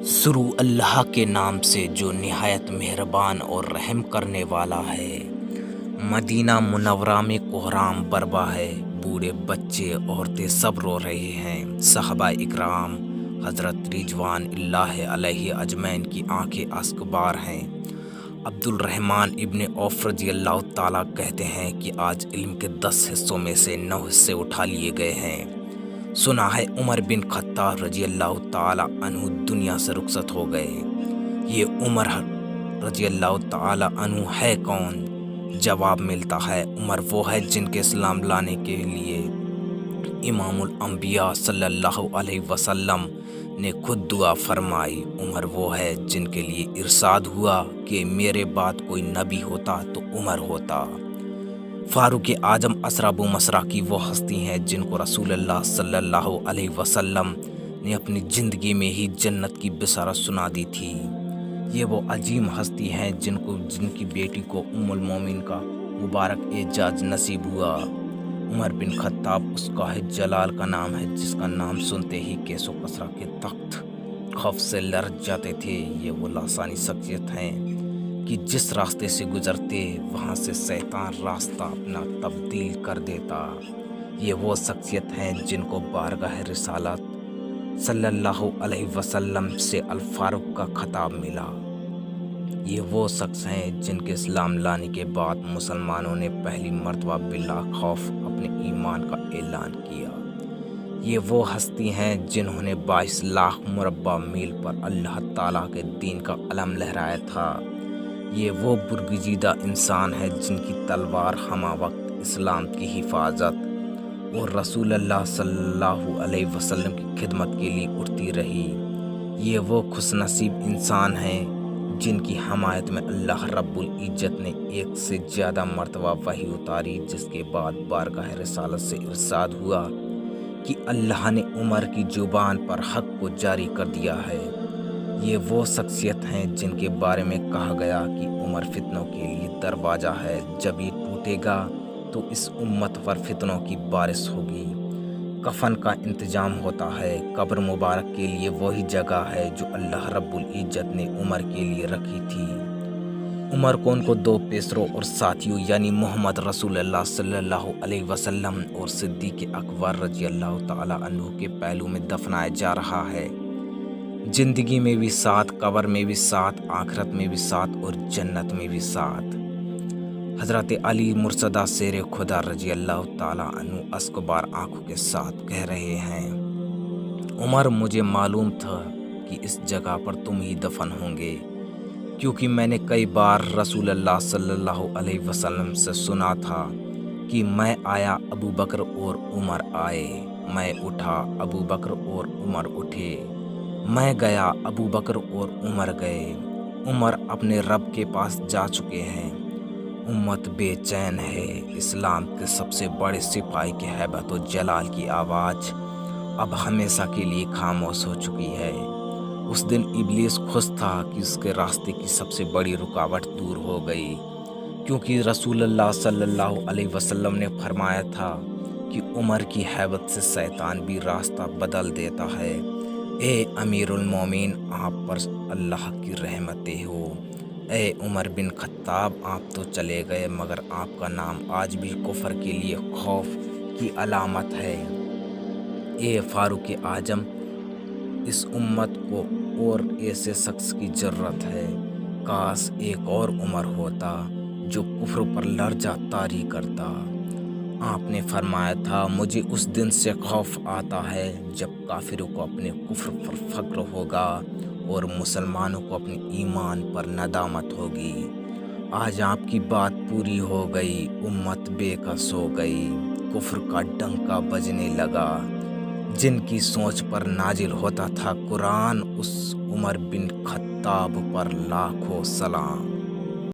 शुरू अल्लाह के नाम से जो निहायत मेहरबान और रहम करने वाला है। मदीना मुनव्वरा में कोहराम बरपा है, बूढ़े बच्चे औरतें सब रो रहे हैं। सहाबा इकराम हज़रत रिजवान अलैहि अजमैन की आंखें अश्कबार हैं। अब्दुल रहमान इब्ने औफ रज़ी अल्लाह ताला कहते हैं कि आज इल्म के 10 हिस्सों में से 9 हिस्से उठा लिए गए हैं। सुना है उमर बिन खत्ताब रज़ी अल्लाह ताला अन्हु दुनिया से रुखसत हो गए। ये उमर रज़ी अल्लाह ताला अन्हु है कौन? जवाब मिलता है, उमर वो है जिनके इस्लाम लाने के लिए इमामुल अंबिया सल्लल्लाहु अलैहि वसल्लम ने खुद दुआ फरमाई। उमर वो है जिनके लिए इरशाद हुआ कि मेरे बाद कोई नबी होता तो उमर होता। फारूक आजम असराबु मसरा की वो हस्ती हैं जिनको रसूलुल्लाह सल्लल्लाहु अलैहि वसल्लम ने अपनी ज़िंदगी में ही जन्नत की बिशारत सुना दी थी। ये वो अजीम हस्ती हैं जिनकी बेटी को उम्मुल मोमिन का मुबारक एजाज नसीब हुआ। उमर बिन खत्ताब उसका है जलाल का नाम है जिसका नाम सुनते ही केसो कसरा के तख्त खौफ से लरज़ जाते थे। ये वो लासानी शख्सियत हैं कि जिस रास्ते से गुजरते वहाँ से शैतान रास्ता अपना तब्दील कर देता। ये वो शख्सियत हैं जिनको बारगाह रिसालत सल्लल्लाहु अलैहि वसल्लम से अल फारूक का खिताब मिला। ये वो शख्स हैं जिनके इस्लाम लाने के बाद मुसलमानों ने पहली मर्तबा बिला खौफ अपने ईमान का ऐलान किया। ये वो हस्ती हैं जिन्होंने 22 लाख मुरब्बा मील पर अल्लाह ताला के दीन का अलम लहराया था। ये वो बुरगजीदा इंसान है जिनकी तलवार हमा वक्त इस्लाम की हिफाजत और रसूलुल्लाह सल्लल्लाहु अलैहि वसल्लम की खिदमत के लिए उठती रही। ये वो खुशनसीब इंसान हैं जिनकी हमायत में अल्लाह रब्बुल इज्जत ने एक से ज़्यादा मर्तबा वही उतारी, जिसके बाद बारगाह रिसालत से इरशाद हुआ कि अल्लाह ने उमर की ज़ुबान पर हक़ को जारी कर दिया है। ये वो शख्सियत हैं जिनके बारे में कहा गया कि उमर फितनों के लिए दरवाज़ा है, जब ये टूटेगा तो इस उम्मत पर फितनों की बारिश होगी। कफन का इंतजाम होता है, कब्र मुबारक के लिए वही जगह है जो अल्लाह रब्बुल इज्जत ने उमर के लिए रखी थी। उमर को उनको 2 पेसरों और साथियों यानी मोहम्मद रसूलुल्लाह सल्लल्लाहु अलैहि वसल्लम और सिद्दीक़ अकबर रज़ी अल्लाह ताला अन्हु के पहलू में दफनाया जा रहा है। जिंदगी में भी साथ, कब्र में भी साथ, आखिरत में भी साथ और जन्नत में भी साथ। हज़रत अली मुर्सदा शेर खुदा रज़ी अल्लाह ताला अन्हु अस्कबार आंखों के साथ कह रहे हैं, उमर मुझे मालूम था कि इस जगह पर तुम ही दफन होंगे, क्योंकि मैंने कई बार रसूलुल्लाह सल्लल्लाहु अलैहि वसल्लम से सुना था कि मैं आया अबू बकर और उमर आए, मैं उठा अबू बकर और उमर उठे, मैं गया अबू बकर और उमर गए। उमर अपने रब के पास जा चुके हैं। उम्मत बेचैन है। इस्लाम के सबसे बड़े सिपाही के हैबत और जलाल की आवाज़ अब हमेशा के लिए खामोश हो चुकी है। उस दिन इब्लीस खुश था कि उसके रास्ते की सबसे बड़ी रुकावट दूर हो गई, क्योंकि रसूलुल्लाह सल्लल्लाहु अलैहि वसल्लम ने फरमाया था कि उमर की हैबत से शैतान भी रास्ता बदल देता है। ए अमीरुल मोमिन, आप पर अल्लाह की रहमतें हो। ए उमर बिन खत्ताब, आप तो चले गए मगर आपका नाम आज भी कुफर के लिए खौफ की अलामत है। ए फारूक आजम, इस उम्मत को और ऐसे शख्स की ज़रूरत है। काश एक और उमर होता जो कुफ्र पर लर्जा तारी करता। आपने फरमाया था, मुझे उस दिन से खौफ आता है जब काफिरों को अपने कुफ्र पर फक्र होगा और मुसलमानों को अपने ईमान पर नदामत होगी। आज आपकी बात पूरी हो गई, उम्मत बेकस हो गई, कुफ्र का डंका बजने लगा। जिनकी सोच पर नाजिल होता था कुरान, उस उमर बिन खत्ताब पर लाखों सलाम।